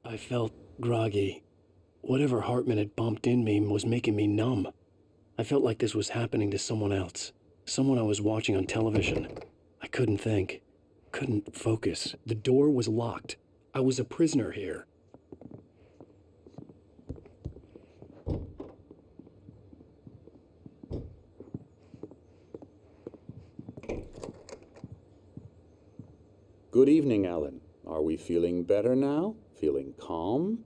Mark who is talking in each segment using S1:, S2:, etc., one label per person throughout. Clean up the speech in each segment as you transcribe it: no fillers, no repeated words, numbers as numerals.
S1: I felt groggy. Whatever Hartman had bumped in me was making me numb. I felt like this was happening to someone else. Someone I was watching on television. I couldn't think. Couldn't focus. The door was locked. I was a prisoner here.
S2: Good evening, Alan. Are we feeling better now? Feeling calm?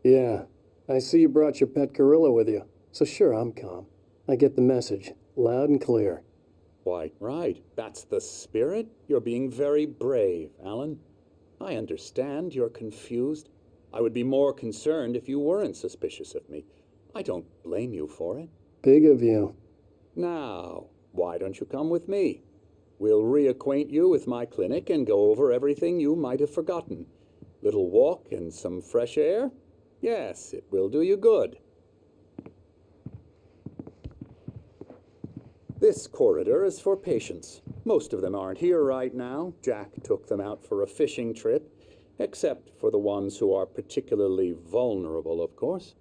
S1: Yeah. I see you brought your pet gorilla with you. So sure, I'm calm. I get the message. Loud and clear.
S2: Why, right. That's the spirit. You're being very brave, Alan. I understand you're confused. I would be more concerned if you weren't suspicious of me. I don't blame you for it.
S1: Big of you.
S2: Now, why don't you come with me? We'll reacquaint you with my clinic and go over everything you might have forgotten. Little walk and some fresh air? Yes, it will do you good. This corridor is for patients. Most of them aren't here right now. Jack took them out for a fishing trip, except for the ones who are particularly vulnerable, of course.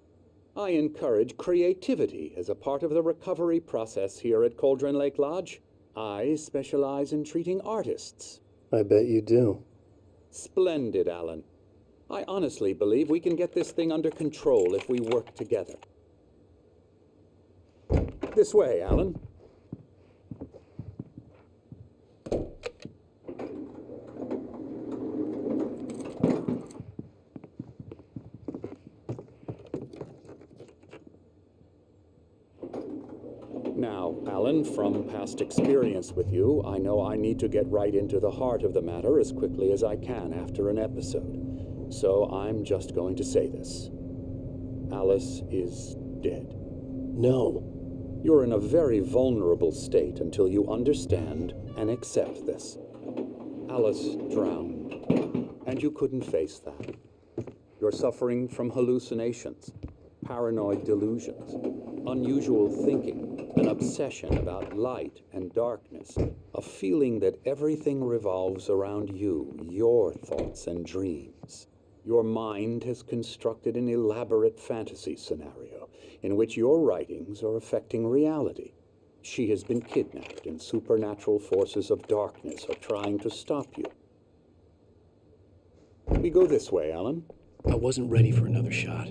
S2: I encourage creativity as a part of the recovery process here at Cauldron Lake Lodge. I specialize in treating artists.
S1: I bet you do.
S2: Splendid, Alan. I honestly believe we can get this thing under control if we work together. This way, Alan. Now, Alan, from past experience with you, I know I need to get right into the heart of the matter as quickly as I can after an episode. So I'm just going to say this. Alice is dead.
S1: No.
S2: You're in a very vulnerable state until you understand and accept this. Alice drowned, and you couldn't face that. You're suffering from hallucinations, paranoid delusions, unusual thinking, an obsession about light and darkness, a feeling that everything revolves around you, your thoughts and dreams. Your mind has constructed an elaborate fantasy scenario in which your writings are affecting reality. She has been kidnapped and supernatural forces of darkness are trying to stop you. We go this way, Alan.
S1: I wasn't ready for another shot,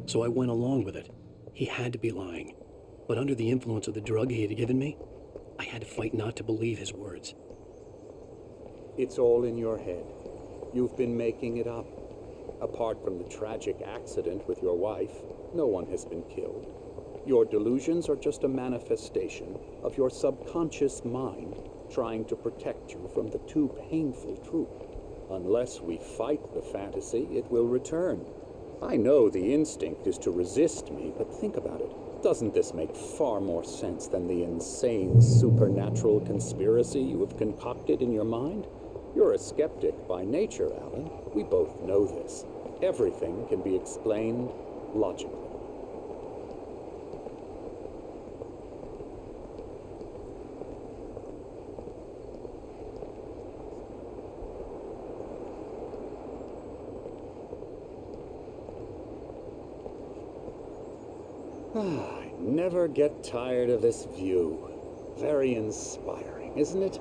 S1: so I went along with it. He had to be lying. But under the influence of the drug he had given me, I had to fight not to believe his words.
S2: It's all in your head. You've been making it up. Apart from the tragic accident with your wife, no one has been killed. Your delusions are just a manifestation of your subconscious mind trying to protect you from the too painful truth. Unless we fight the fantasy, it will return. I know the instinct is to resist me, but think about it. Doesn't this make far more sense than the insane supernatural conspiracy you have concocted in your mind? You're a skeptic by nature, Alan. We both know this. Everything can be explained logically. I never get tired of this view. Very inspiring, isn't it?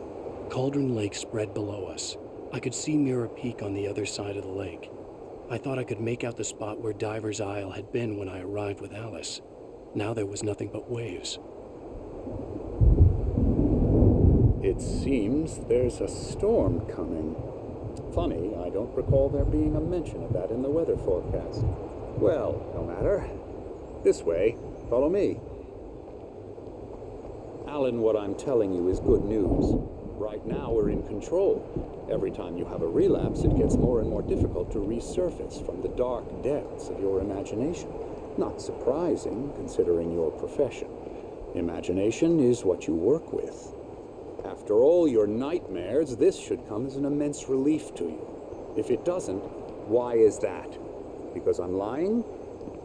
S1: Cauldron Lake spread below us. I could see Mirror Peak on the other side of the lake. I thought I could make out the spot where Diver's Isle had been when I arrived with Alice. Now there was nothing but waves.
S2: It seems there's a storm coming. Funny, I don't recall there being a mention of that in the weather forecast. Well, no matter. This way. Follow me. Alan, what I'm telling you is good news. Right now, we're in control. Every time you have a relapse, it gets more and more difficult to resurface from the dark depths of your imagination. Not surprising, considering your profession. Imagination is what you work with. After all your nightmares, this should come as an immense relief to you. If it doesn't, why is that? Because I'm lying?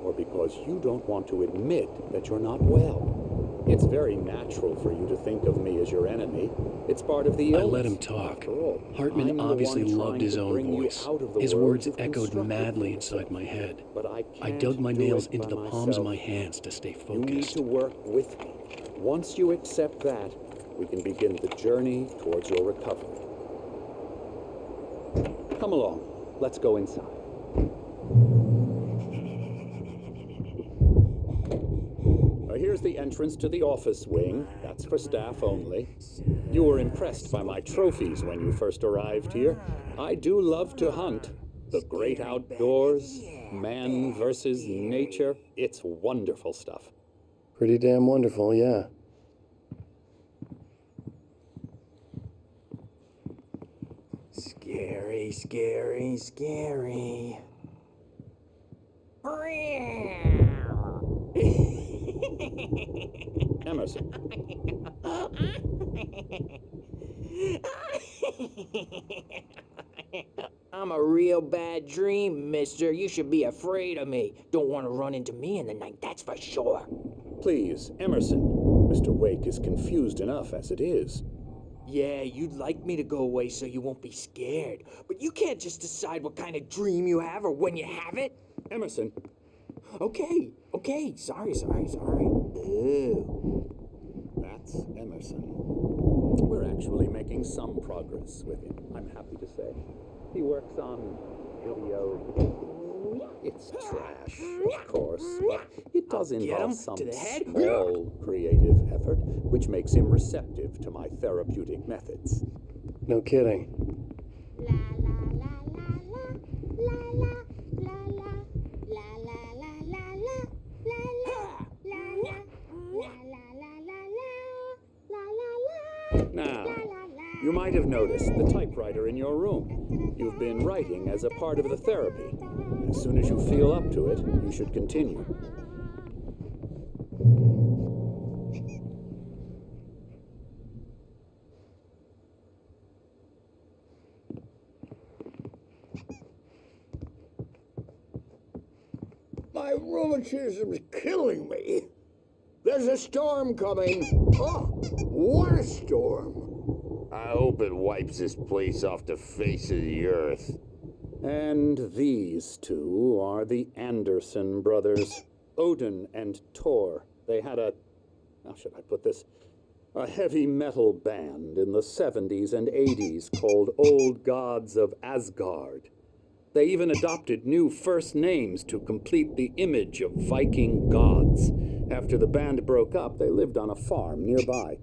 S2: Or because you don't want to admit that you're not well? It's very natural for you to think of me as your enemy. It's part of the illness.
S1: I let him talk.
S2: After all,
S1: Hartman
S2: I'm the
S1: obviously
S2: one
S1: loved
S2: trying
S1: his
S2: to
S1: own
S2: bring you
S1: voice.
S2: out of the
S1: His
S2: world
S1: words
S2: you've
S1: echoed
S2: constructed
S1: madly
S2: for
S1: inside
S2: yourself.
S1: my head.
S2: But I
S1: I
S2: can't
S1: dug my
S2: do
S1: nails
S2: it
S1: into
S2: by
S1: the palms of
S2: myself.
S1: my hands to stay
S2: You need
S1: focused.
S2: to work with me. Once you accept that, we can begin the journey towards your recovery. Come along. Let's go inside. Here's the entrance to the office wing. That's for staff only. You were impressed by my trophies when you first arrived here. I do love to hunt. The great outdoors, man versus nature. It's wonderful stuff.
S1: Pretty damn wonderful, yeah.
S3: Scary, scary, scary.
S2: Emerson.
S3: I'm a real bad dream, mister. You should be afraid of me. Don't want to run into me in the night, that's for sure.
S2: Please, Emerson. Mr. Wake is confused enough as it is.
S3: Yeah, you'd like me to go away so you won't be scared. But you can't just decide what kind of dream you have or when you have it.
S2: Emerson.
S3: Okay, sorry. Ew.
S2: That's Emerson. We're actually making some progress with him, I'm happy to say. He works on video. It's trash, of course, but it does involve some small creative effort, which makes him receptive to my therapeutic methods.
S1: No kidding.
S2: Now, you might have noticed the typewriter in your room. You've been writing as a part of the therapy. As soon as you feel up to it, you should continue.
S4: My rheumatism's killing me. There's a storm coming. Oh, what a storm.
S5: I hope it wipes this place off the face of the earth.
S2: And these two are the Anderson brothers, Odin and Thor. They had how should I put this? A heavy metal band in the 70s and 80s called Old Gods of Asgard. They even adopted new first names to complete the image of Viking gods. After the band broke up, they lived on a farm nearby.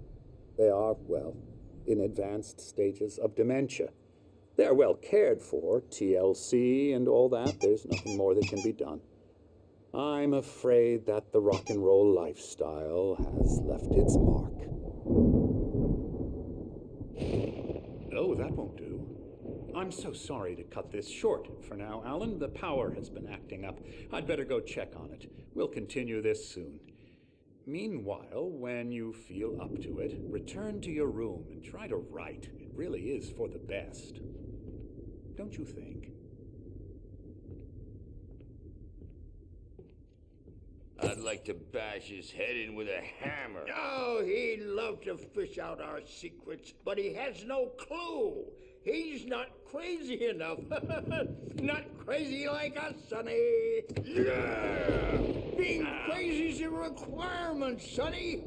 S2: They are, well, in advanced stages of dementia. They're well cared for, TLC and all that. There's nothing more that can be done. I'm afraid that the rock and roll lifestyle has left its mark.
S6: Oh, that won't do. I'm so sorry to cut this short for now, Alan. The power has been acting up. I'd better go check on it. We'll continue this soon. Meanwhile, when you feel up to it, return to your room and try to write. It really is for the best. Don't you think?
S5: I'd like to bash his head in with a hammer.
S4: Oh, he'd love to fish out our secrets, but he has no clue. He's not crazy enough. Not crazy like us, Sonny.
S5: Yeah!
S4: Being crazy's a requirement, Sonny.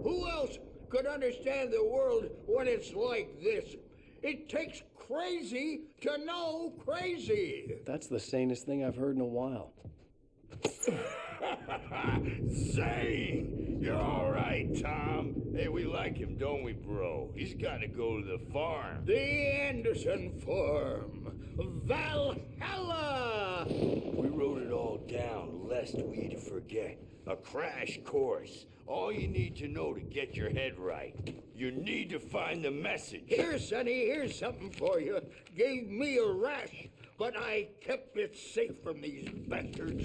S4: Who else could understand the world when it's like this? It takes crazy to know crazy.
S1: That's the sanest thing I've heard in a while.
S5: Zane! You're all right, Tom. Hey, we like him, don't we, bro? He's got to go to the farm.
S4: The Anderson Farm. Valhalla!
S5: We wrote it all down, lest we forget. A crash course. All you need to know to get your head right. You need to find the message.
S4: Here, Sonny, here's something for you. Gave me a rash, but I kept it safe from these bastards.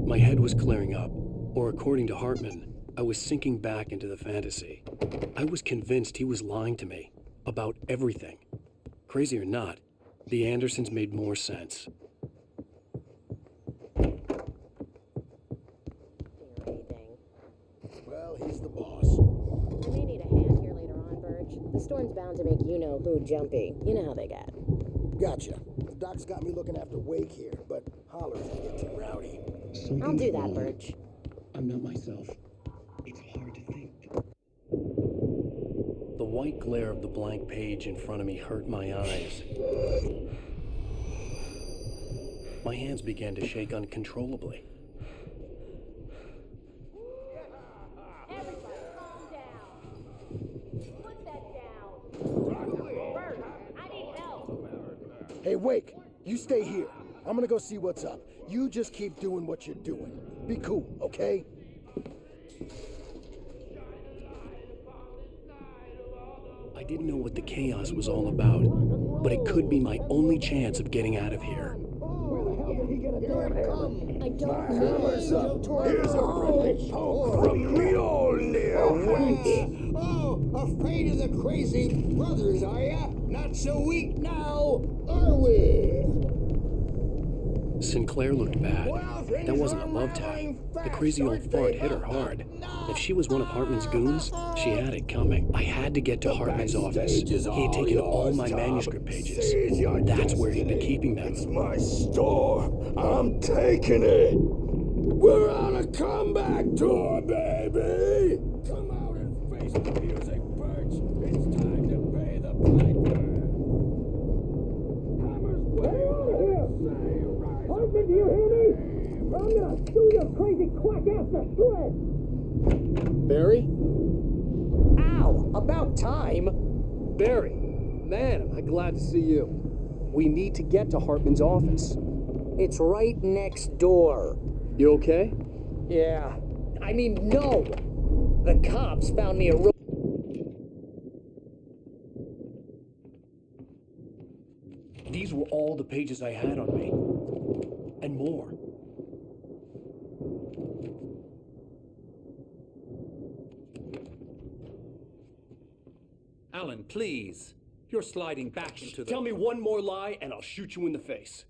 S1: My head was clearing up, or according to Hartman, I was sinking back into the fantasy. I was convinced he was lying to me about everything. Crazy or not, the Andersons made more sense.
S7: Sarge. The storm's bound to make you-know-who jumpy. You know how they get.
S8: Gotcha. Doc's got me looking after Wake here, but holler if you get too rowdy.
S7: I'll do that, Birch.
S1: I'm not myself. It's hard to think. The white glare of the blank page in front of me hurt my eyes. My hands began to shake uncontrollably.
S7: Everybody, calm down. Put that down. Birch, I need help.
S8: Hey, Wake, you stay here. I'm gonna go see what's up. You just keep doing what you're doing. Be cool, okay?
S1: I didn't know what the chaos was all about, but it could be my only chance of getting out of here.
S7: I don't know.
S5: Here's a friendly poke from Mjolnir, wench!
S4: Oh, afraid of the crazy brothers, are ya? Not so weak now, are we?
S1: Sinclair looked bad.
S4: Well, things
S1: That wasn't a
S4: are
S1: love tap.
S4: rattling
S1: The
S4: fast,
S1: crazy old
S4: aren't
S1: fart
S4: they?
S1: hit her hard. If she was one of Hartman's goons, she had it coming. I had to get to Hartman's office. He had taken all my manuscript pages. That's where he'd been keeping them.
S5: It's my store. I'm taking it. We're on a comeback tour, baby. Come out and face the music, Birch. It's time to pay the piper. Hammer's way.
S8: Hartman, do you hear me? I'm gonna sue your crazy quack ass to shreds!
S1: Barry?
S9: Ow! About time!
S1: Barry! Man, am I glad to see you. We need to get to Hartman's office.
S9: It's right next door.
S1: You okay?
S9: Yeah. I mean, no! The cops found me a room.
S1: These were all the pages I had on me. And more.
S6: Alan, please. You're sliding back into the...
S1: Tell me one more lie and I'll shoot you in the face.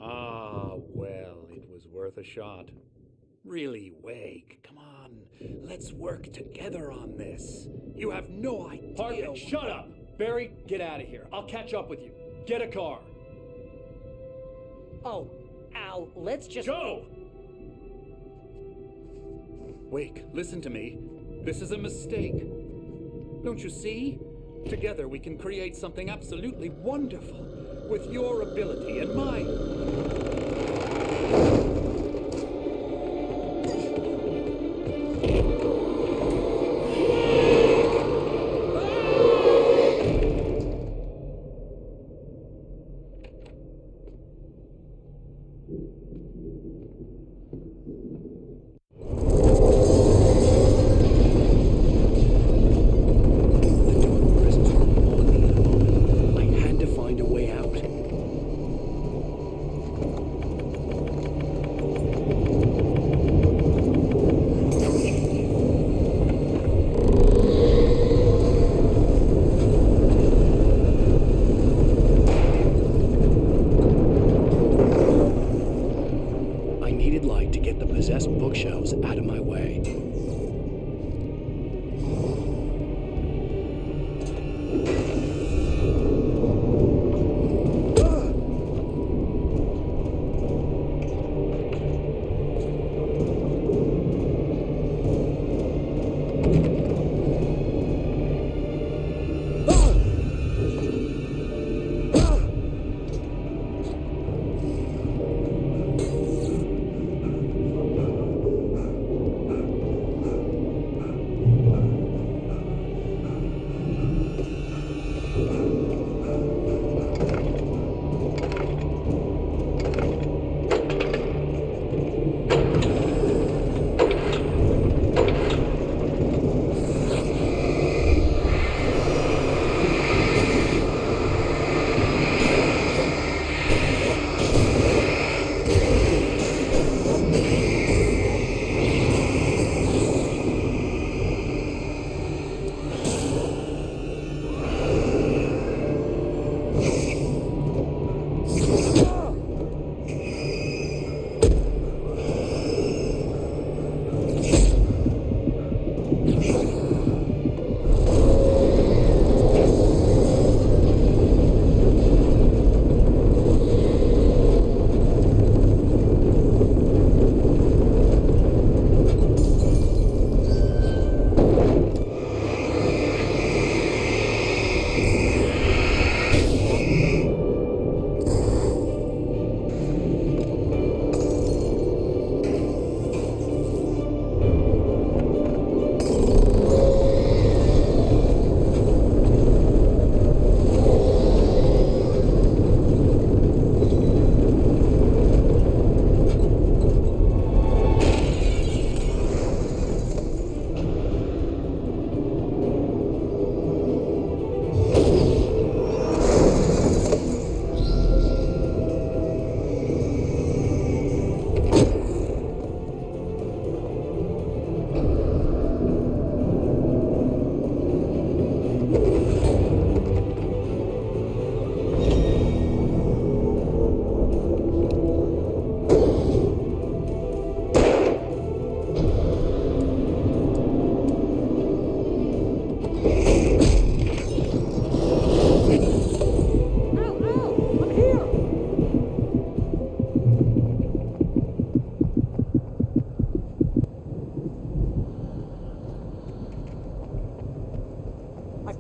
S6: Ah, well, it was worth a shot. Really, Wake, come on. Let's work together on this. You have no idea...
S1: Hartman, shut up! Barry, get out of here. I'll catch up with you. Get a car.
S9: Oh, Al, let's just...
S1: Go!
S6: Wake, listen to me. This is a mistake. Don't you see? Together we can create something absolutely wonderful. With your ability and mine.
S1: I had to find a way out. I had to find a way out.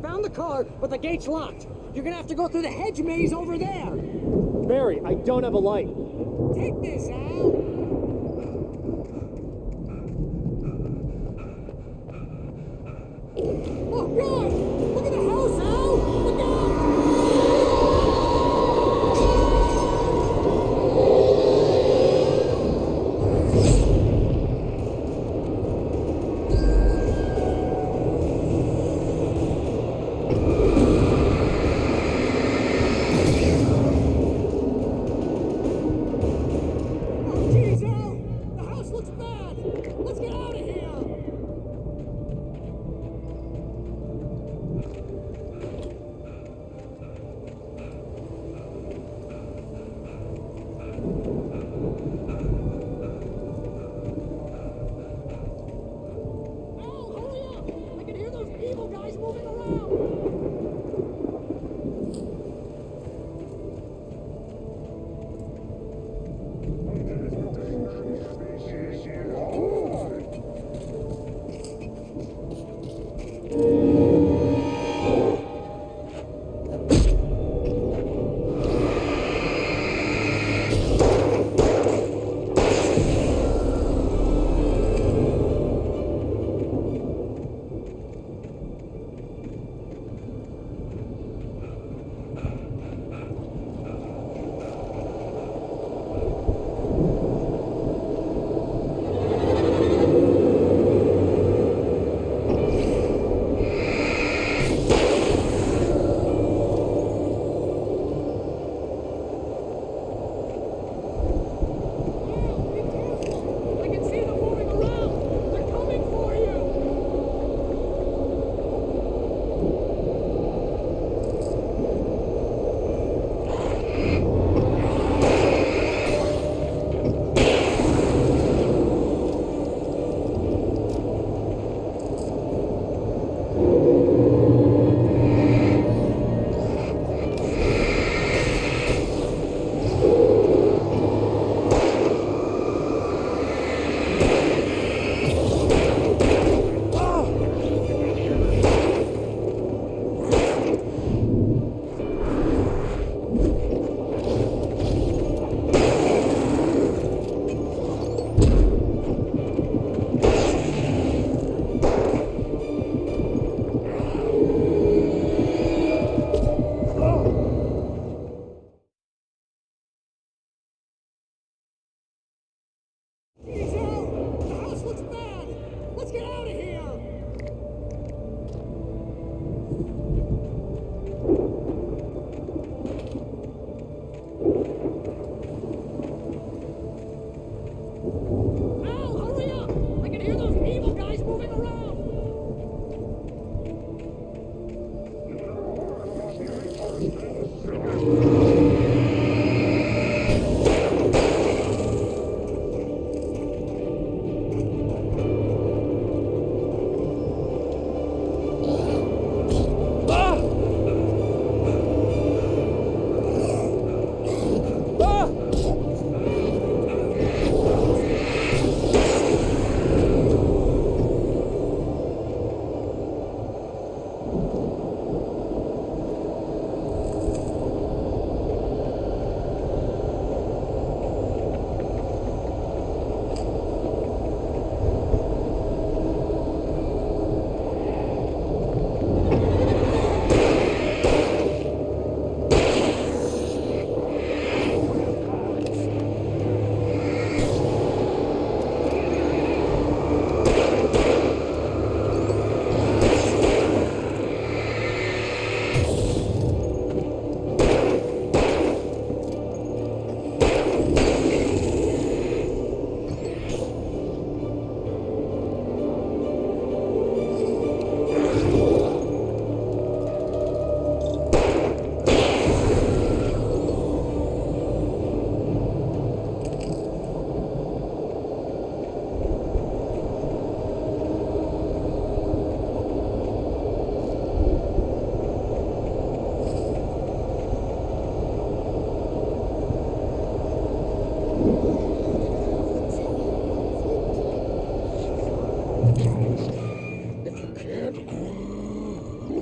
S9: found the car, but the gate's locked. You're gonna have to go through the hedge maze over there.
S10: Barry, I don't have a light.
S9: Take this, Al. Oh, God! Look at the house, Al! Look out! Oh, jeez, Al! The house looks bad! Let's get out of here! Al, hurry up! I can hear those evil guys moving around!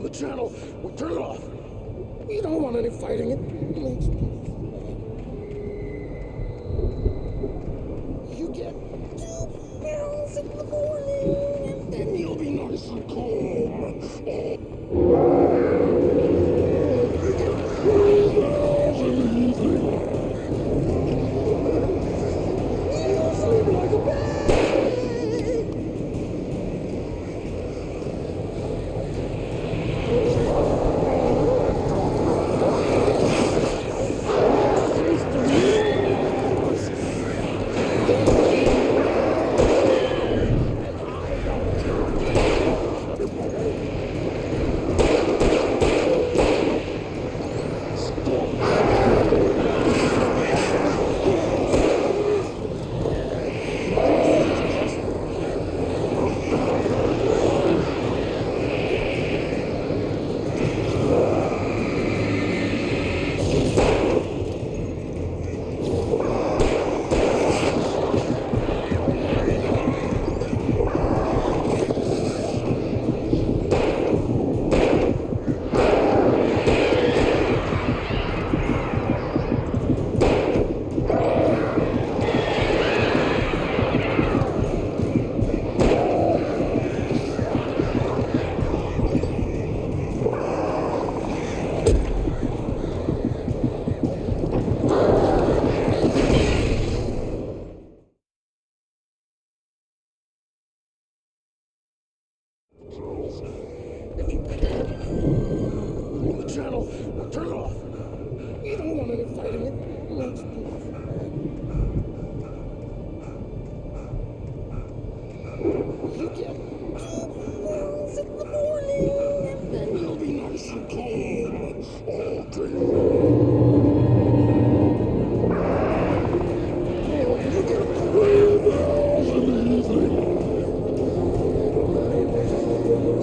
S5: on the channel. Well, turn it off. We don't want any fighting. It makes me... You get 2 pills in the morning, and then you'll be nice and calm. You get 3 pills in the evening. You'll sleep like a baby. On the channel, well, turn it off. We don't want any fighting. It makes me... You get 2 pills in the morning, and then you'll be nice and calm all day long. You get 3 pills in the evening.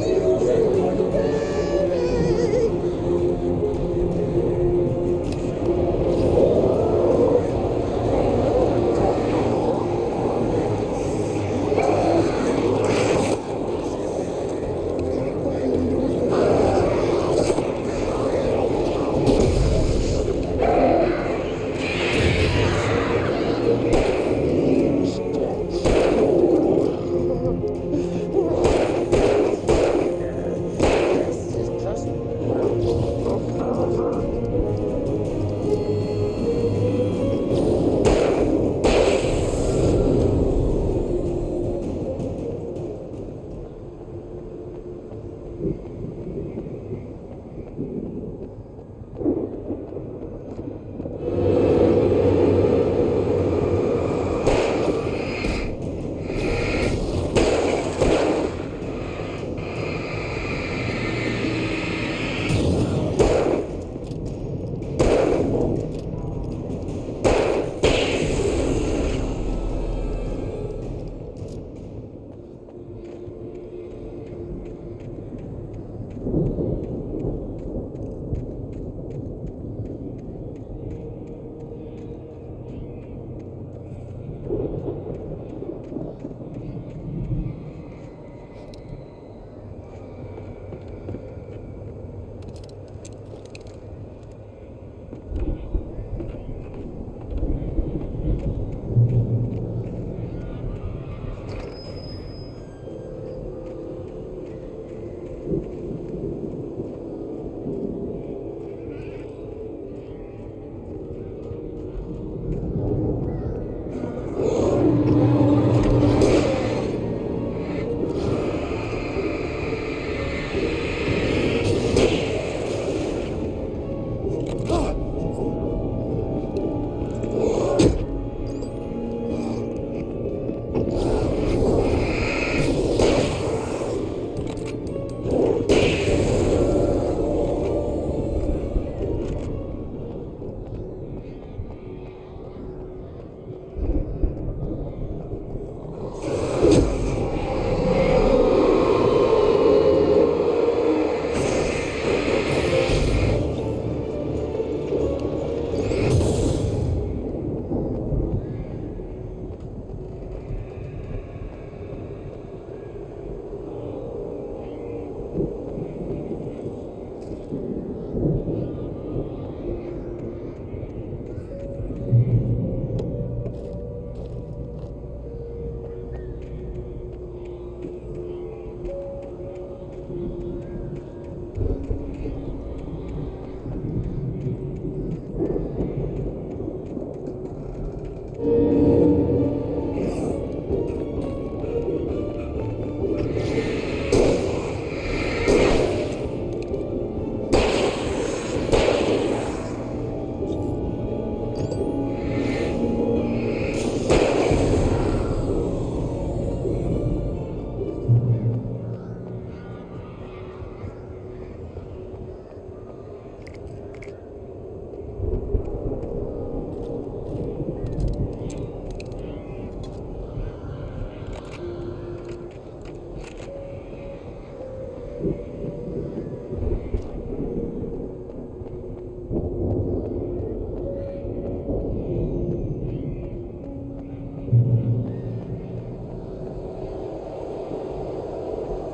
S5: You'll sleep like a baby.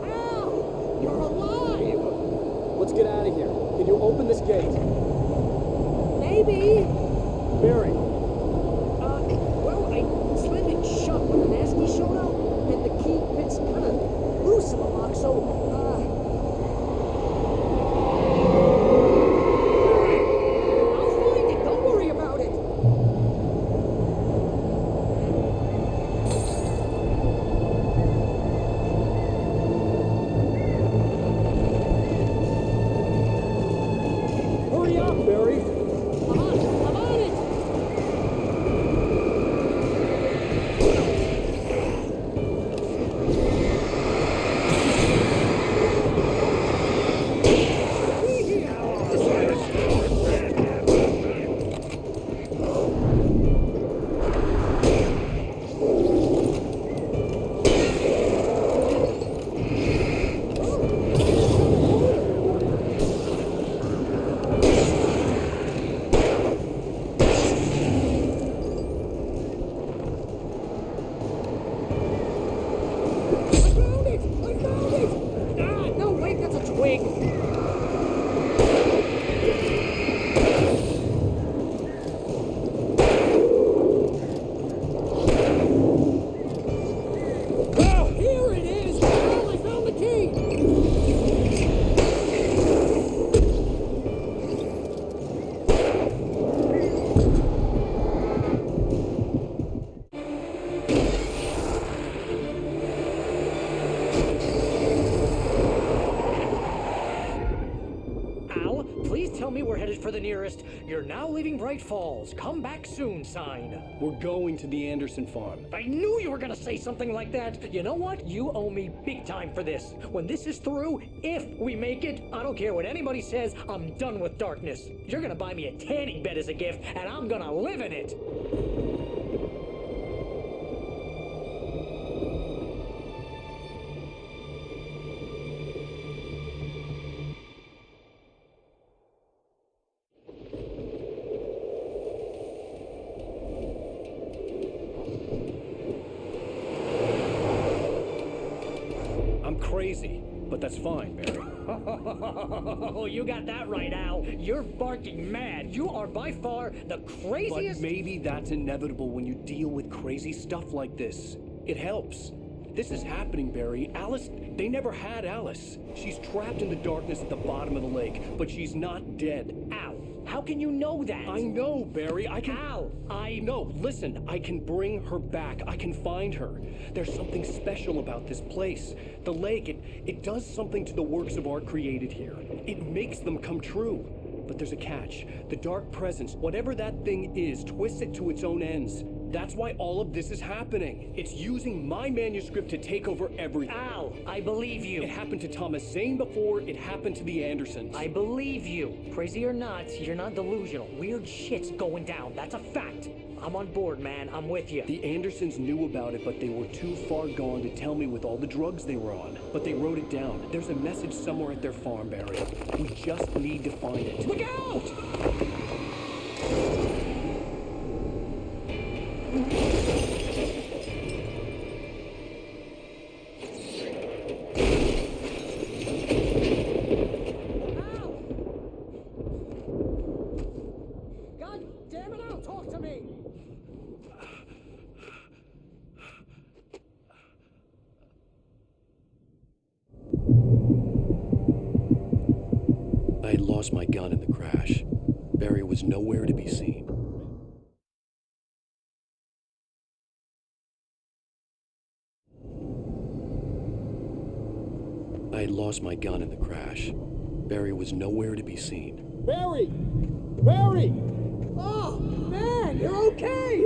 S9: Al! You're alive!
S10: Let's get out of here. Can you open this gate?
S9: Maybe.
S10: Barry,
S9: Well, I slammed it shut when the nasty showed up, and the key fits kind of loose in the lock, so, I'll find it. Don't worry about it.
S10: hurry up, Barry.
S9: I'm on it. I'm on it. I found it! I found it! Ah, no, wait, that's a twig. Oh, here it is! Al, I found the key!
S10: Al, please tell me we're headed for the nearest "You're now leaving Bright Falls. Come back soon" sign.
S1: We're going to the Anderson farm.
S10: I knew you were gonna say something like that. You know what? You owe me big time for this. When this is through, if we make it, I don't care what anybody says, I'm done with darkness. You're gonna buy me a tanning bed as a gift, and I'm gonna live in it.
S1: I'm crazy, but that's fine, Barry.
S10: Oh, you got that right, Al. You're barking mad. You are by far the
S1: But
S10: craziest.
S1: maybe that's inevitable when you deal with crazy stuff like this. It helps. This is happening, Barry. Alice, they never had Alice. She's trapped in the darkness at the bottom of the lake, but she's not dead.
S10: Al, how can you know that?
S1: I know, Barry. I can.
S10: Al,
S1: No, listen. I can bring her back. I can find her. There's something special about this place. The lake, it does something to the works of art created here. It makes them come true. But there's a catch. The dark presence, whatever that thing is, twists it to its own ends. That's why all of this is happening. It's using my manuscript to take over everything.
S10: Al, I believe you.
S1: It happened to Thomas Zane before, it happened to the Andersons.
S10: I believe you. Crazy or not, you're not delusional. Weird shit's going down. That's a fact. I'm on board, man. I'm with you.
S1: The Andersons knew about it, but they were too far gone to tell me with all the drugs they were on. But they wrote it down. There's a message somewhere at their farm, Barry. We just need to find it.
S10: Look out!
S9: Al! God damn it, Al, talk to me!
S1: I had lost my gun in the crash. Barry was nowhere to be seen. I had lost my gun in the crash. Barry was nowhere to be seen.
S10: Barry! Barry!
S9: Oh, man, you're okay!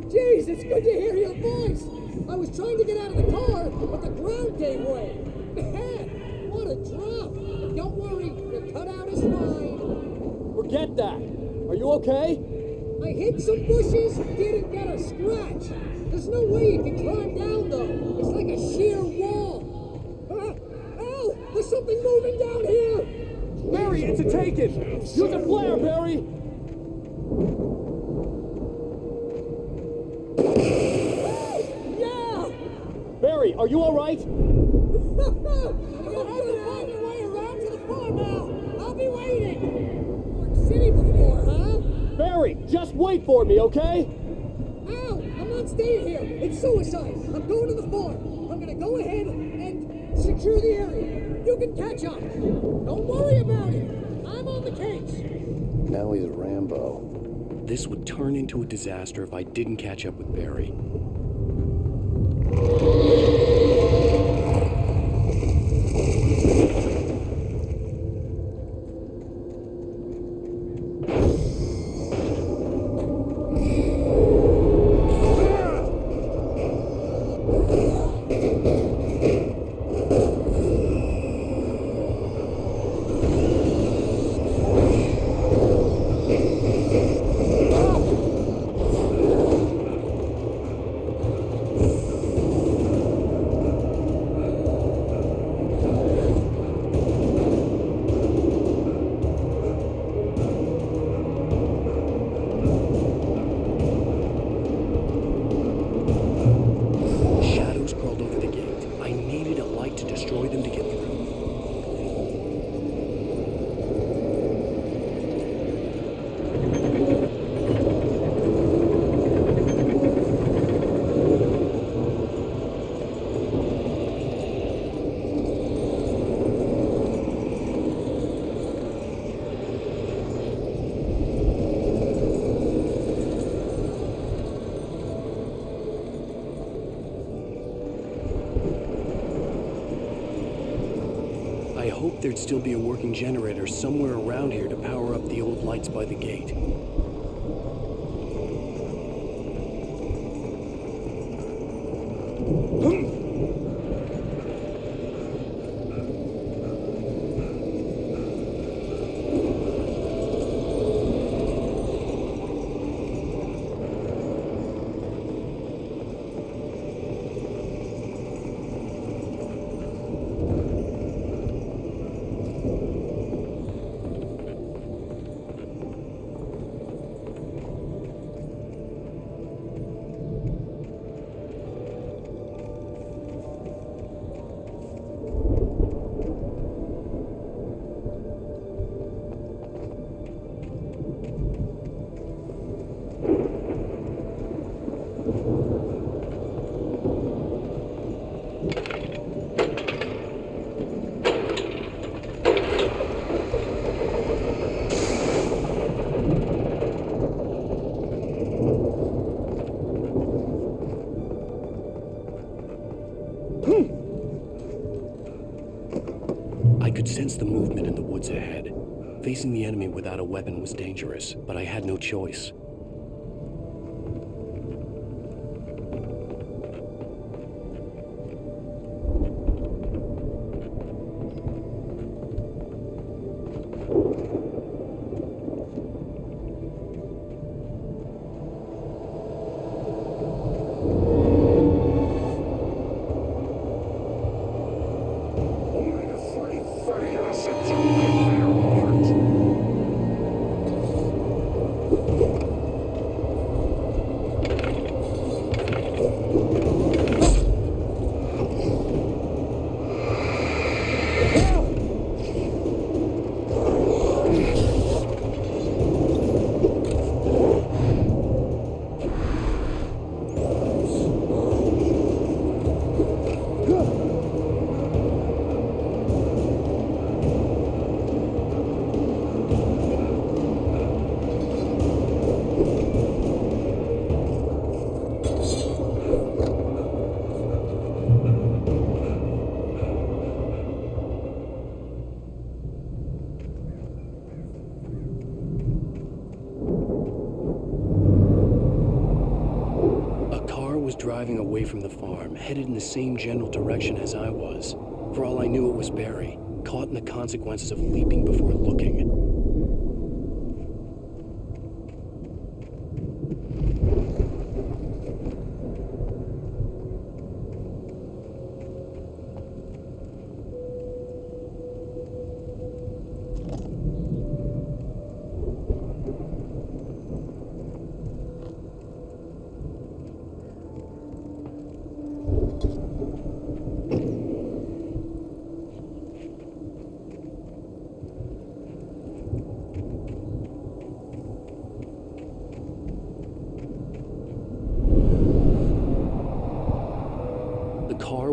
S9: Jeez, it's good to hear your voice! I was trying to get out of the car, but the ground gave way! Man, what a drop! But don't worry, the cutout is fine.
S10: Forget that. Are you okay?
S9: I hit some bushes, didn't get a scratch. There's no way you can climb down, though. It's like a sheer wall. Al, there's something moving down here!
S11: Barry, it's a taken! Use a flare, Barry!
S9: Yeah!
S11: Barry, are you alright?
S9: I'm gonna have to find a way around to the farm now! I'll be waiting! York City before, huh?
S11: Barry, just wait for me, okay?
S9: Ow! I'm not staying here! It's suicide! I'm going to the farm! I'm gonna go ahead and secure the area! You can catch up! Don't worry about it! I'm on the case!
S1: Now he's Rambo. This would turn into a disaster if I didn't catch up with Barry. I hoped there'd still be a working generator somewhere around here to power up the old lights by the gate. I could sense the movement in the woods ahead. Facing the enemy without a weapon was dangerous, but I had no choice. Driving away from the farm, headed in the same general direction as I was. For all I knew, it was Barry, caught in the consequences of leaping before looking.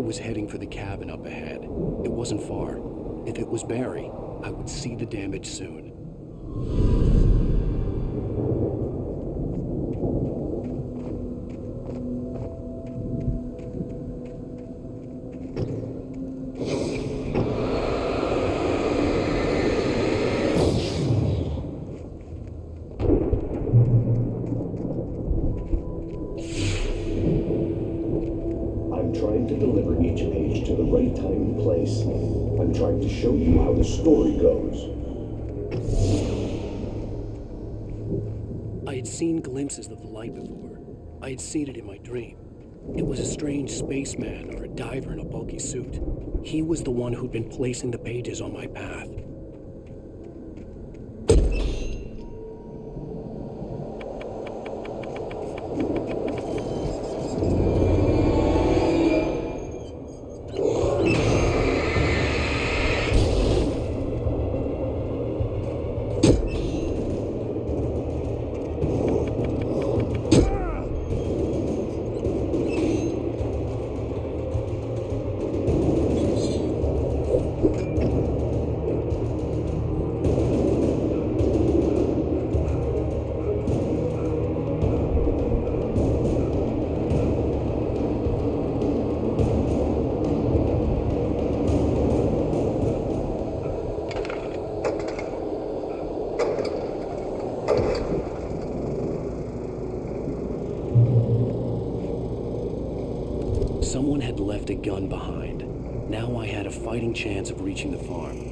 S1: was heading for the cabin up ahead. It wasn't far. If it was Barry, I would see the damage soon.
S5: I'm trying to deliver each page to the right time and place. I'm trying to show you how the story goes.
S1: I had seen glimpses of the light before. I had seen it in my dream. It was a strange spaceman or a diver in a bulky suit. He was the one who'd been placing the pages on my path. Someone had left a gun behind. Now I had a fighting chance of reaching the farm.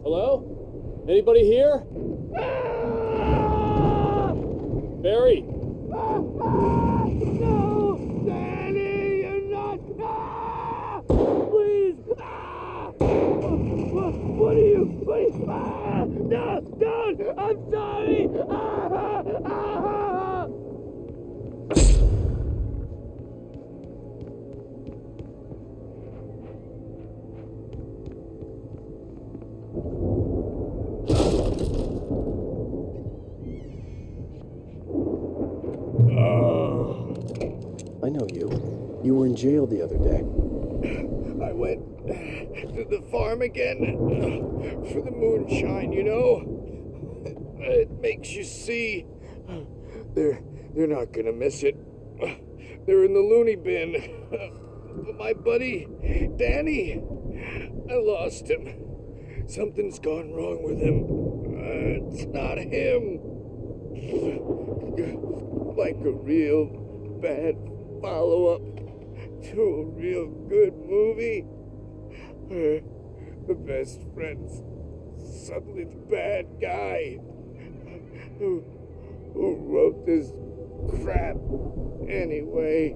S11: Hello? Anybody here? Barry?
S4: No! Danny, you're not! Please! What are you? No! Don't! I'm sorry!
S1: I know you. You were in jail the other day.
S5: I went to the farm again for the moonshine, you know? It makes you see. They're not gonna miss it. They're in the loony bin. But my buddy, Danny, I lost him. Something's gone wrong with him. It's not him. Like a real bad follow-up to a real good movie. The best friends suddenly the bad guy who wrote this crap anyway.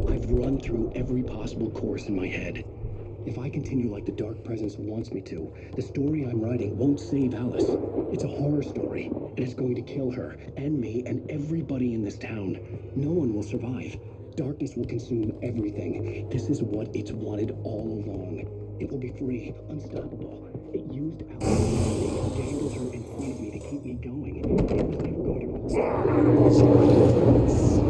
S1: I've run through every possible course in my head. If I continue like the Dark Presence wants me to, the story I'm writing won't save Alice. It's a horror story, and it's going to kill her, and me, and everybody in this town. No one will survive. Darkness will consume everything. This is what it's wanted all along. It will be free, unstoppable. It used Alice, it dangled her in front of me to keep me going. It was never going to...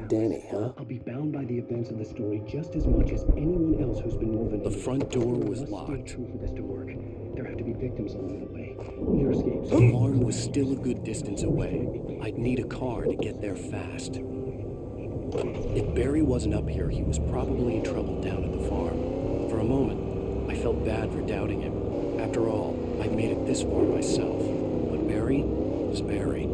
S1: Danny, huh? I'll be bound by the events of the story just as much as anyone else who's been woven into it. The front door was locked. For this to work, there have to be victims along the way. Near escapes. The farm was still a good distance away. I'd need a car to get there fast. If Barry wasn't up here, he was probably in trouble down at the farm. For a moment, I felt bad for doubting him. After all, I'd made it this far myself. But Barry was Barry.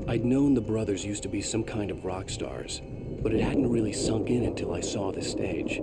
S1: I'd known the brothers used to be some kind of rock stars, but it hadn't really sunk in until I saw the stage.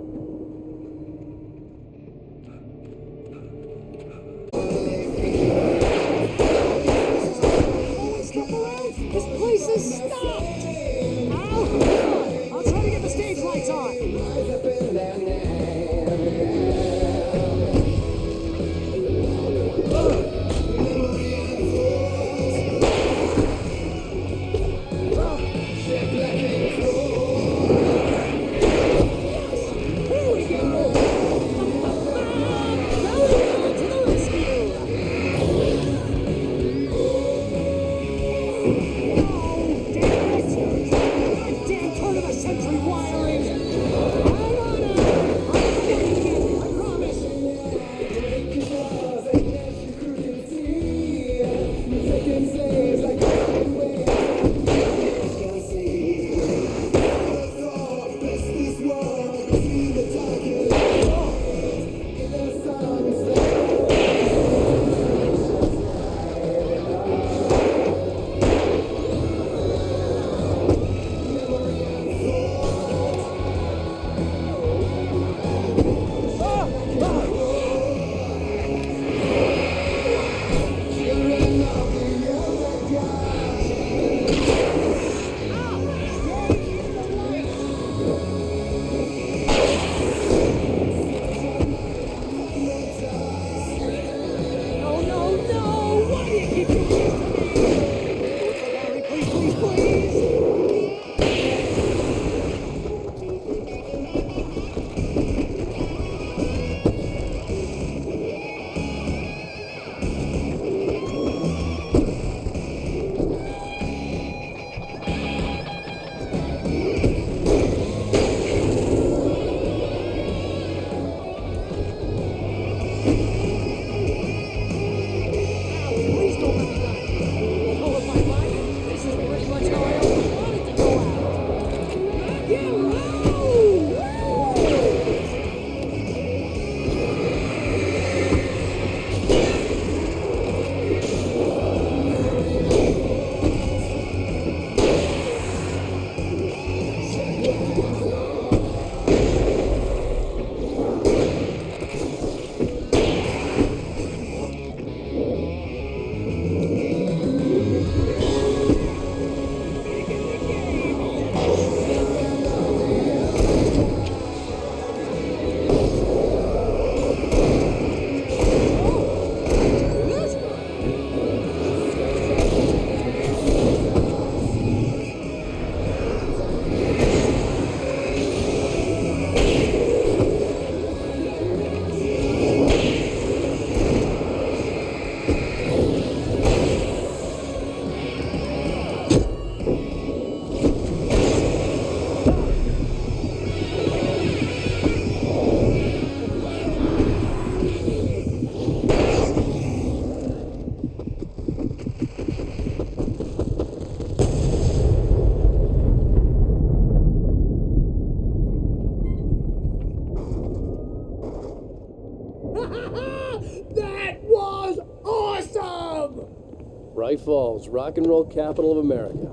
S12: Hawaii Falls, rock and roll capital of America.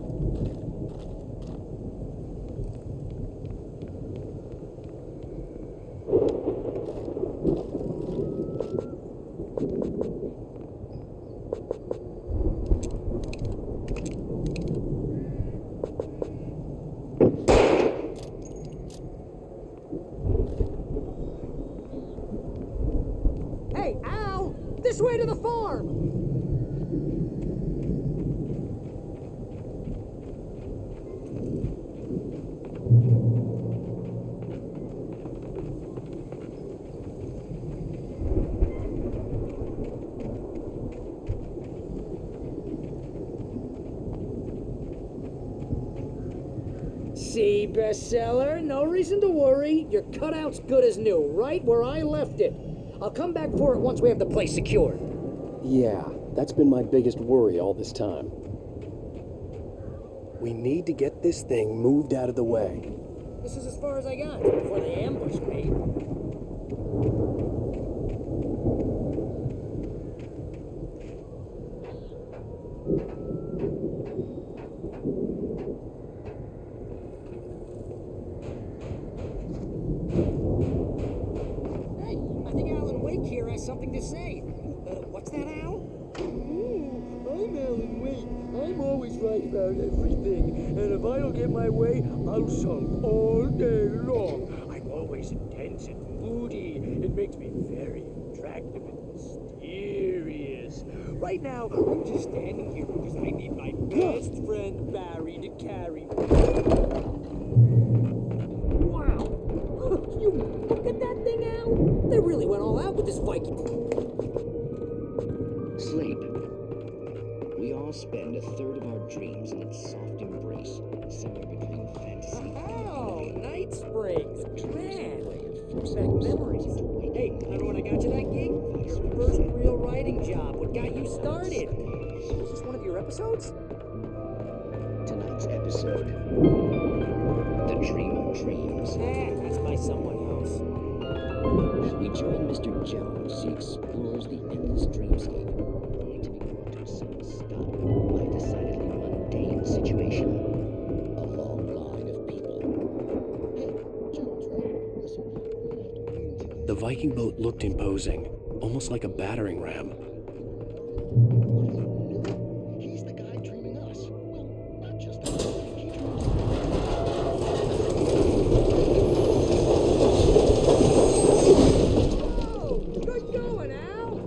S9: Hey, Al! This way to the farm! See, bestseller? No reason to worry. Your cutout's good as new, right where I left it. I'll come back for it once we have the place secured.
S1: Yeah, that's been my biggest worry all this time. We need to get this thing moved out of the way.
S9: This is as far as I got before they ambushed me. Hey, I think Alan Wake here has something to say. What's that, Al?
S13: I'm Alan Wake. I'm always right about everything. And if I don't get my way, I'll sulk all day long. I'm always intense and moody. It makes me very attractive and mysterious. Right now, I'm just standing here because I need my best friend Barry to carry me.
S9: Wow! You look at that thing, Al! They really went all out with this Viking.
S14: Sleep. We all spend a third of our dreams in its soft embrace, somewhere between fantasy
S9: Oh, Night Springs. Man, brings back memories. Hey, remember when I got you that gig? Your first real writing job. What got you started? Was this one of your episodes?
S14: Tonight's episode. The Dreamer Dreams.
S9: That's by someone else.
S14: We join Mr. Jones as he explores the endless dreamscape, only to be brought to a sudden stop by a decidedly mundane situation. A long line of people. Hey, Jones, right? Listen,
S1: The Viking boat looked imposing, almost like a battering ram.
S14: he's the guy dreaming us. Well, not just
S9: Good going, Al!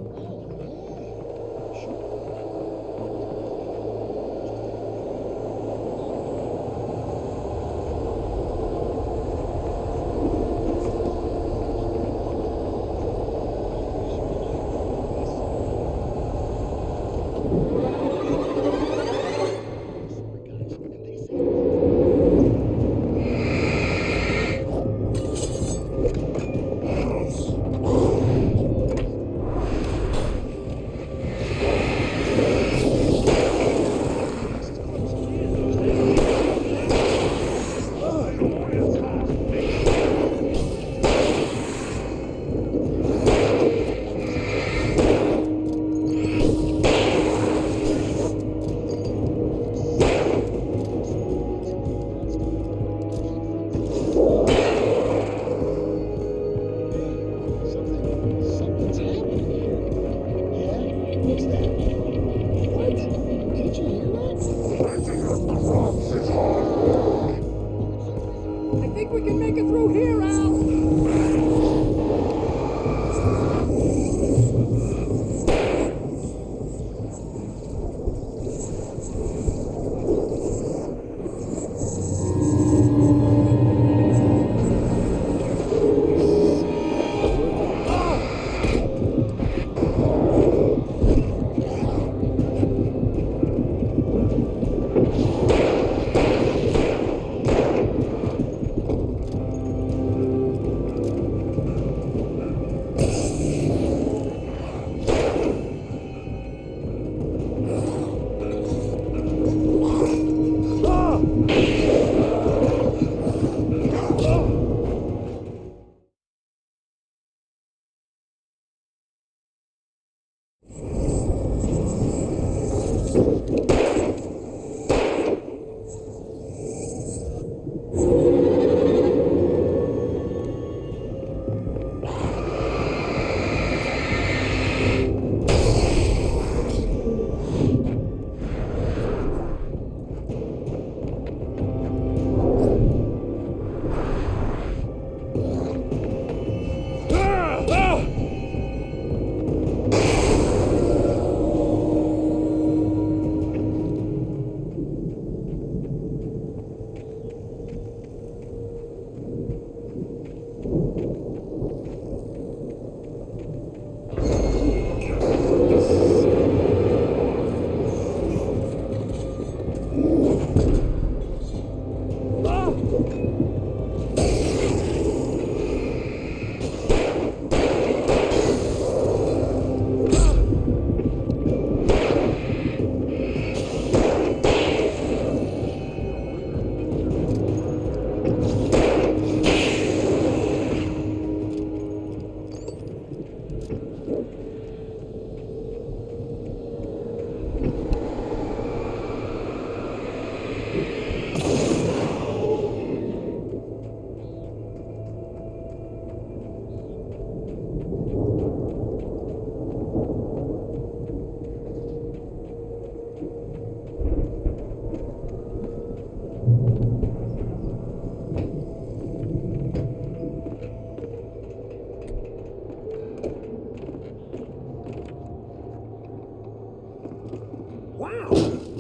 S9: Wow,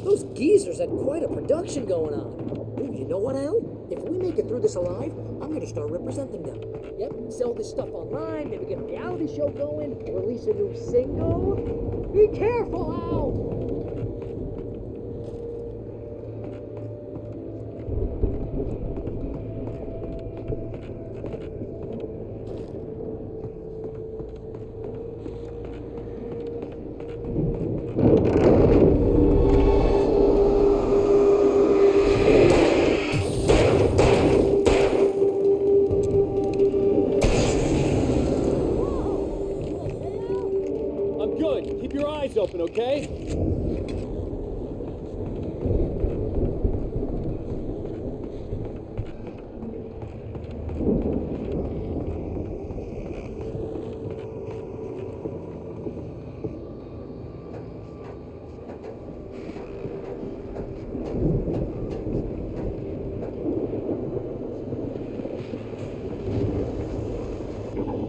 S9: those geezers had quite a production going on. Ooh, you know what, Al? If we make it through this alive, I'm gonna start representing them. Yep, sell this stuff online, maybe get a reality show going, release a new single. Be careful, Al!
S11: I'm good. Keep your eyes open, okay?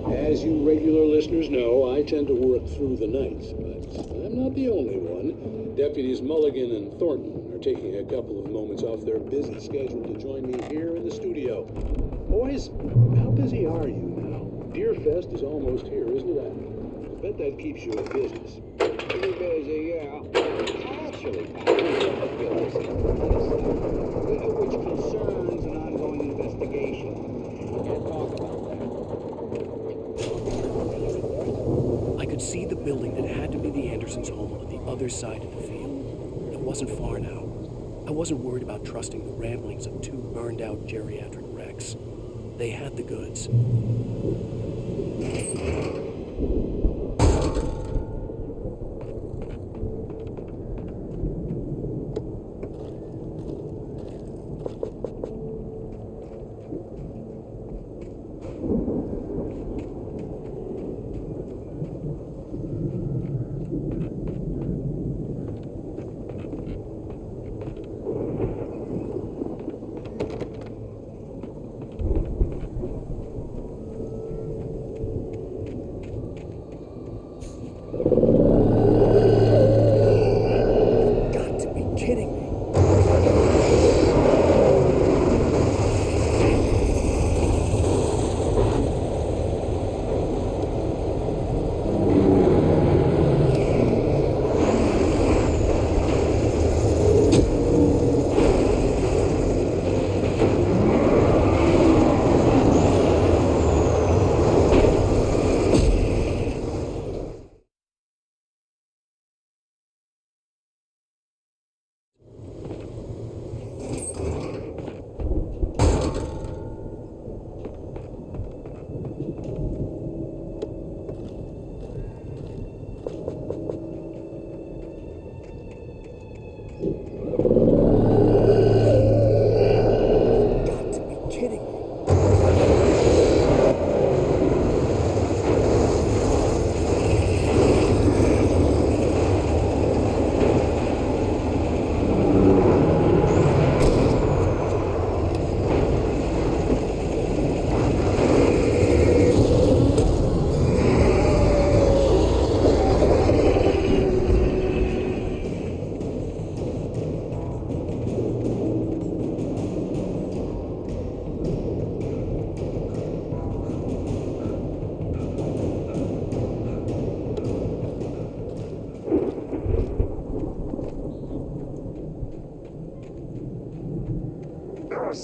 S15: As you regular listeners know, I tend to work through the night, but I'm not the only one. Deputies Mulligan and Thornton are taking a couple of moments off their busy schedule to join me here in the studio. Boys, how busy are you now? Deerfest is almost here, isn't it? I bet that keeps you in business.
S16: Pretty busy, yeah. Actually, which concerns an ongoing investigation. We can't talk about that.
S1: I could see the building that had to be the Andersons' home on the other side of the field. It wasn't far now. I wasn't worried about trusting the ramblings of two burned-out geriatric wrecks. They had the goods.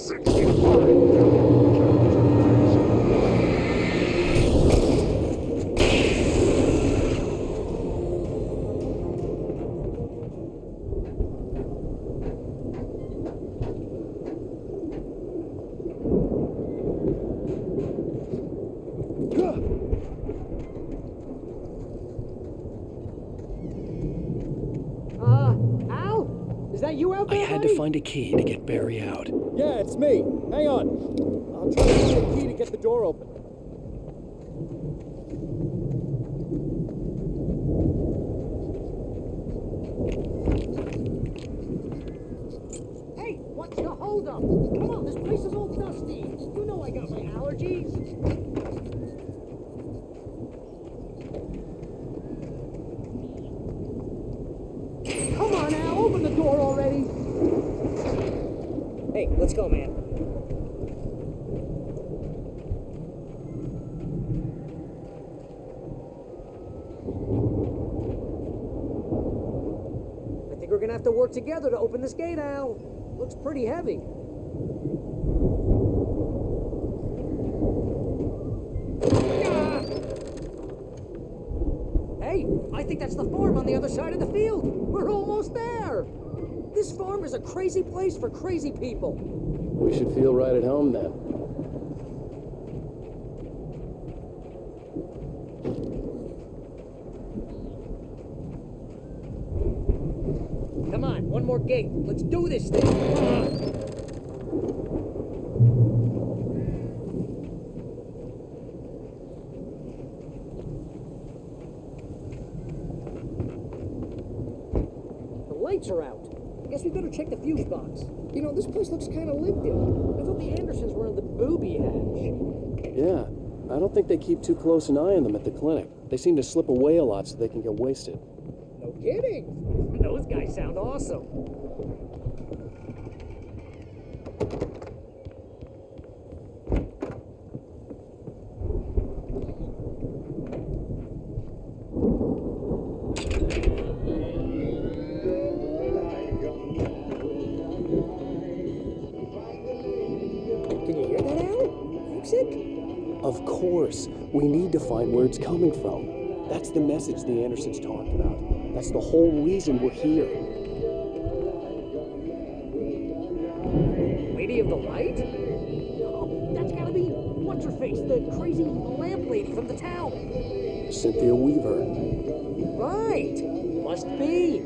S9: Al? Is that you out
S1: I
S9: there,
S1: had
S9: buddy?
S1: to find a key to get Barry out.
S11: Yeah, it's me. Hang on. I'll try to find a key to get the door open.
S9: Hey, what's the holdup? Come on, this place is all dusty. You know I got my allergies. Come on, Al, open the door already. Hey, let's go, man. I think we're gonna have to work together to open this gate, Al. Looks pretty heavy. Ah! Hey, I think that's the farm on the other side of the field. We're almost there. This farm is a crazy place for crazy people.
S12: We should feel right at home then.
S9: Come on, one more gate. Let's do this thing. Ah! The lights are out. Guess we better check the fuse box. You know, this place looks kind of lived in. I thought the Andersons were in the booby hatch.
S12: Yeah, I don't think they keep too close an eye on them at the clinic. They seem to slip away a lot so they can get wasted.
S9: No kidding. Those guys sound awesome. Can you hear that, Al? Music?
S12: Of course. We need to find where it's coming from. That's the message the Andersons talked about. That's the whole reason we're here.
S9: Lady of the Light? Oh, that's gotta be what's-her-face, the crazy lamp lady from the town.
S12: Cynthia Weaver.
S9: Right. Must be.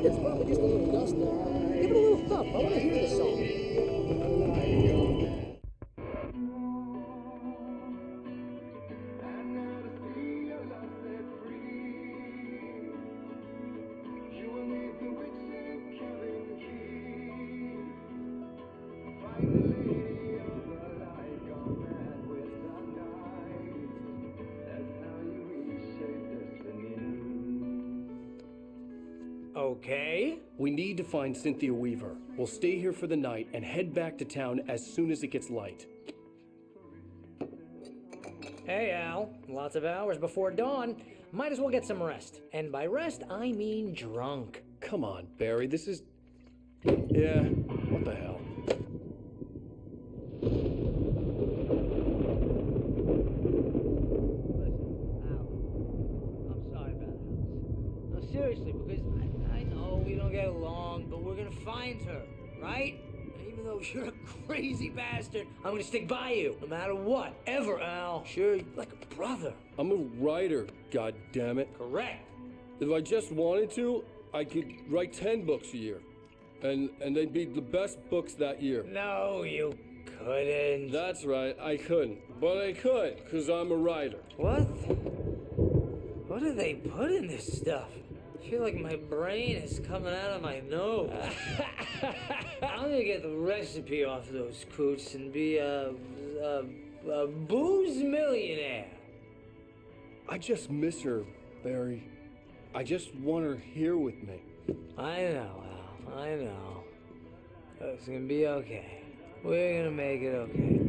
S9: It's probably just a little dusty. Give it a little thump. I want to hear this song.
S10: Okay.
S1: We need to find Cynthia Weaver. We'll stay here for the night and head back to town as soon as it gets light.
S10: Hey, Al. Lots of hours before dawn. Might as well get some rest. And by rest, I mean drunk.
S1: Come on, Barry, this is... Yeah, what the hell?
S17: I'm sorry about that. No, seriously, because I know we don't get along, but we're gonna find her, right? And even though you're a crazy bastard, I'm gonna stick by you, no matter what, ever, Al. Sure, like a brother.
S5: I'm a writer, goddammit.
S17: Correct.
S5: If I just wanted to, I could write 10 books a year. And they'd be the best books that year.
S17: No, you couldn't.
S5: That's right, I couldn't. But I could, because I'm a writer.
S17: What? What do they put in this stuff? I feel like my brain is coming out of my nose. I'm gonna get the recipe off those coots and be a booze millionaire.
S5: I just miss her, Barry. I just want her here with me.
S17: I know, Al. I know. It's gonna be okay. We're gonna make it okay.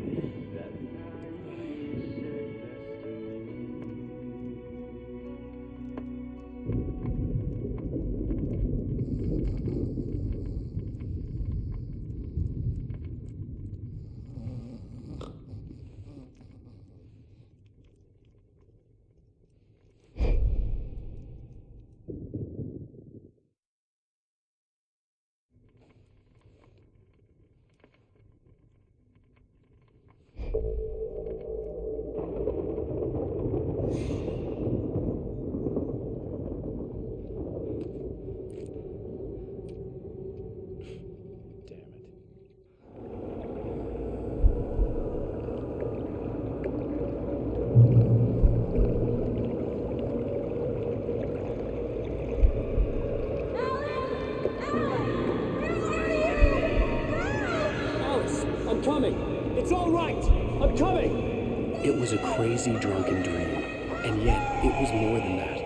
S12: Alice, I'm coming. It's all right. I'm coming.
S1: It was a crazy, drunken dream, and yet it was more than that.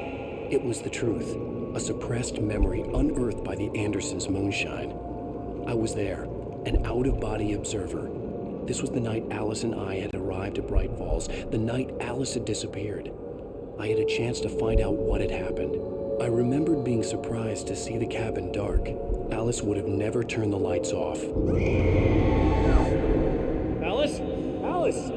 S1: It was the truth, a suppressed memory unearthed by the Andersons' moonshine. I was there, an out-of-body observer. This was the night Alice and I had arrived at Bright Falls, the night Alice had disappeared. I had a chance to find out what had happened. I remembered being surprised to see the cabin dark. Alice would have never turned the lights off.
S12: Alice? Alice!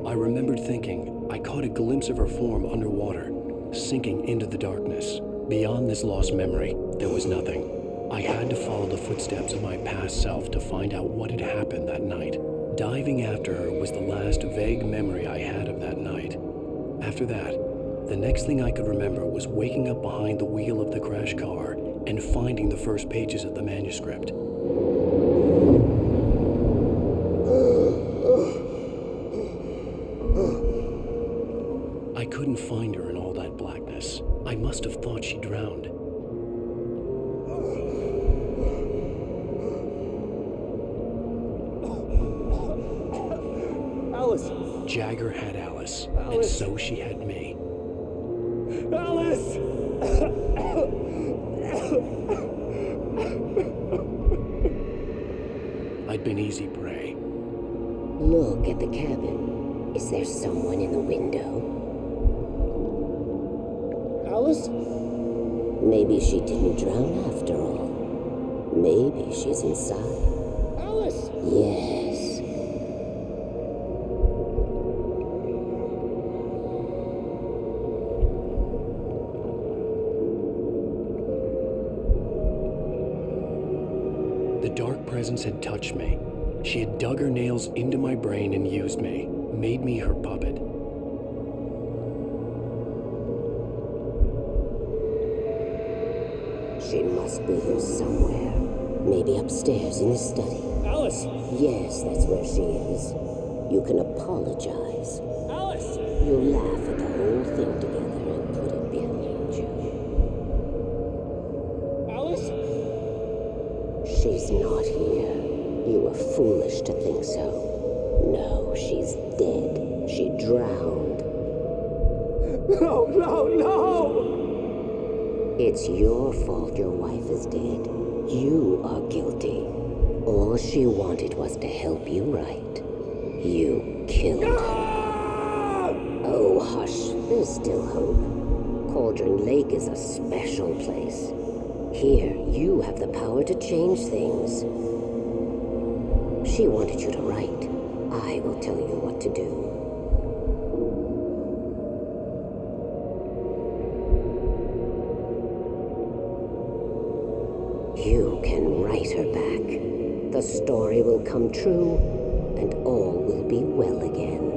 S1: I remembered thinking I caught a glimpse of her form underwater, sinking into the darkness. Beyond this lost memory, there was nothing. I had to follow the footsteps of my past self to find out what had happened that night. Diving after her was the last vague memory I had of that night. After that, the next thing I could remember was waking up behind the wheel of the crash car and finding the first pages of the manuscript. I couldn't find her in all that blackness. I must have thought she drowned.
S12: Alice!
S1: Jagger had Alice, and
S12: Alice.
S1: so she had me.
S12: Alice!
S1: I'd been easy prey.
S7: Look at the cabin. Is there someone in the window?
S12: Alice?
S7: Maybe she didn't drown after all. Maybe she's inside.
S12: Alice!
S7: Yes.
S1: The dark presence had touched me. She had dug her nails into my brain and used me, made me her puppet.
S7: She must be here somewhere. Maybe upstairs in the study.
S12: Alice!
S7: Yes, that's where she is. You can apologize.
S12: Alice!
S7: You'll laugh at the whole thing together and put it behind you.
S12: Alice?
S7: She's not here. You were foolish to think so. No, she's dead. She drowned.
S12: No, no, no!
S7: It's your fault your wife is dead. You are guilty. All she wanted was to help you right. You killed her. Oh, hush. There's still hope. Cauldron Lake is a special place. Here, you have the power to change things. She wanted you to write. I will tell you what to do. You can write her back. The story will come true, and all will be well again.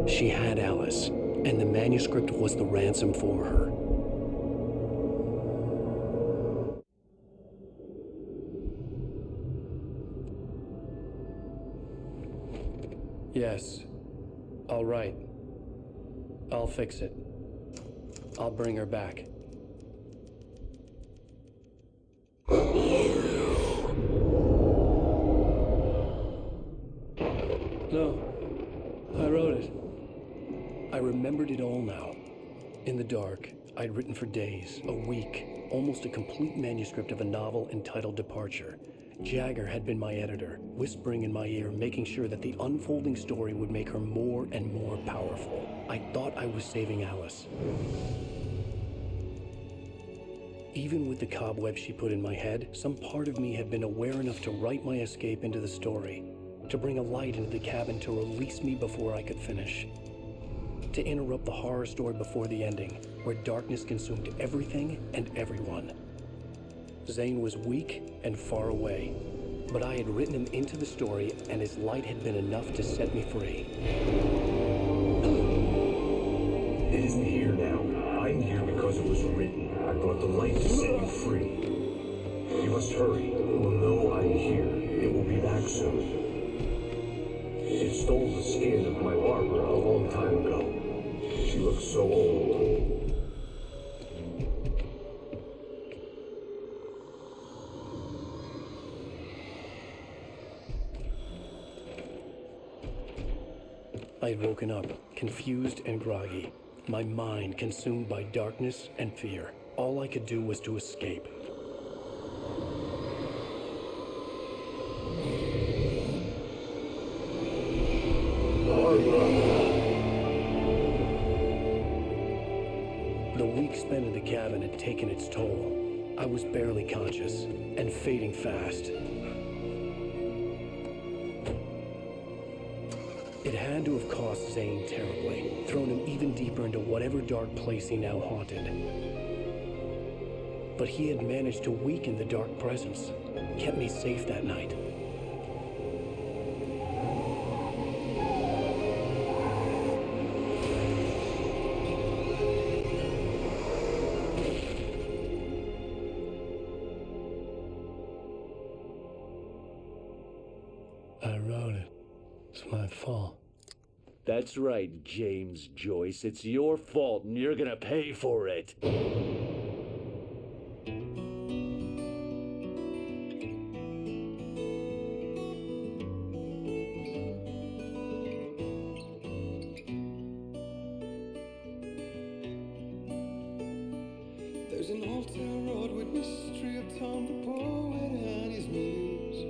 S1: She had Alice, and the manuscript was the ransom for her. Yes, I'll write. I'll fix it. I'll bring her back. No, I wrote it. I remembered it all now. In the dark, I'd written for days, a week, almost a complete manuscript of a novel entitled Departure. Jagger had been my editor, whispering in my ear, making sure that the unfolding story would make her more and more powerful. I thought I was saving Alice. Even with the cobwebs she put in my head, some part of me had been aware enough to write my escape into the story, to bring a light into the cabin to release me before I could finish. To interrupt the horror story before the ending, where darkness consumed everything and everyone. Zane was weak and far away, but I had written him into the story, and his light had been enough to set me free.
S18: It isn't here now. I'm here because it was written. I brought the light to set you free. You must hurry. It will know I'm here. It will be back soon. It stole the skin of my Barbara a long time ago. She looks so old.
S1: I had woken up, confused and groggy, my mind consumed by darkness and fear. All I could do was to escape. The week spent in the cabin had taken its toll. I was barely conscious and fading fast. It had to have cost Zane terribly, thrown him even deeper into whatever dark place he now haunted. But he had managed to weaken the dark presence, kept me safe that night. I wrote it. It's my fault.
S19: That's right, James Joyce. It's your fault, and you're gonna pay for it.
S20: There's an old town road with mystery of Tom the poet and his muse,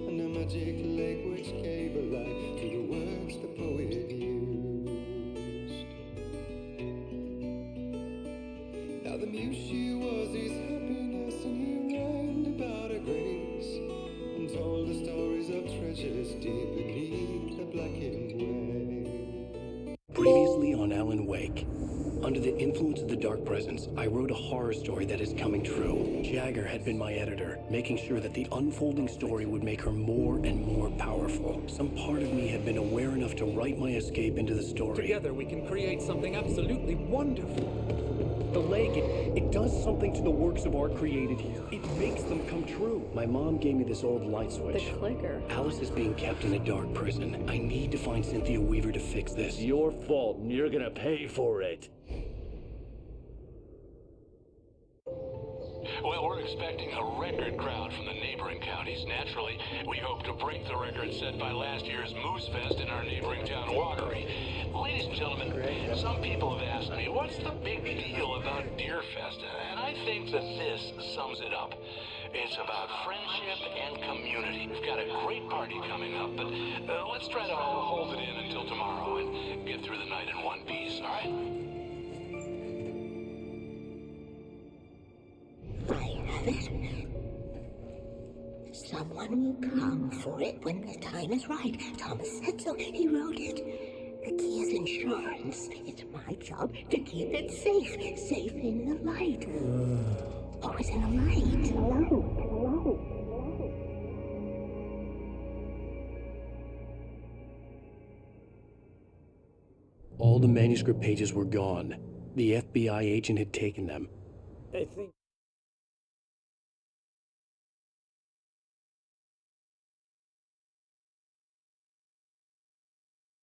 S20: and a magic lake which gave a life to the words the poet used. Now the muse she was his happiness, and he rhymed about her grace, and told the stories of treasures deep beneath the blackened way.
S1: Previously on Alan Wake. Under the influence of the dark presence, I wrote a horror story that is coming true. Jagger had been my editor, making sure that the unfolding story would make her more and more powerful. Some part of me had been aware enough to write my escape into the story.
S21: Together we can create something absolutely wonderful.
S1: The lake, it does something to the works of art created here. It makes them come true. My mom gave me this old light switch.
S22: The clicker.
S1: Alice is being kept in a dark prison. I need to find Cynthia Weaver to fix this.
S19: It's your fault, and you're gonna pay for it.
S23: Well, we're expecting a record crowd from the neighboring counties. Naturally, we hope to break the record set by last year's Moose Fest in our neighboring town, Walkery. Ladies and gentlemen, some people have asked me, what's the big deal about Deer Fest? And I think that this sums it up. It's about friendship and community. We've got a great party coming up, but let's try to hold it in until tomorrow and get through the night in one piece, all right?
S7: Someone will come for it when the time is right. Thomas said so. He wrote it. The key is insurance. It's my job to keep it safe. Safe in the light. Always in the light. Hello.
S1: All the manuscript pages were gone. The FBI agent had taken them.
S3: I think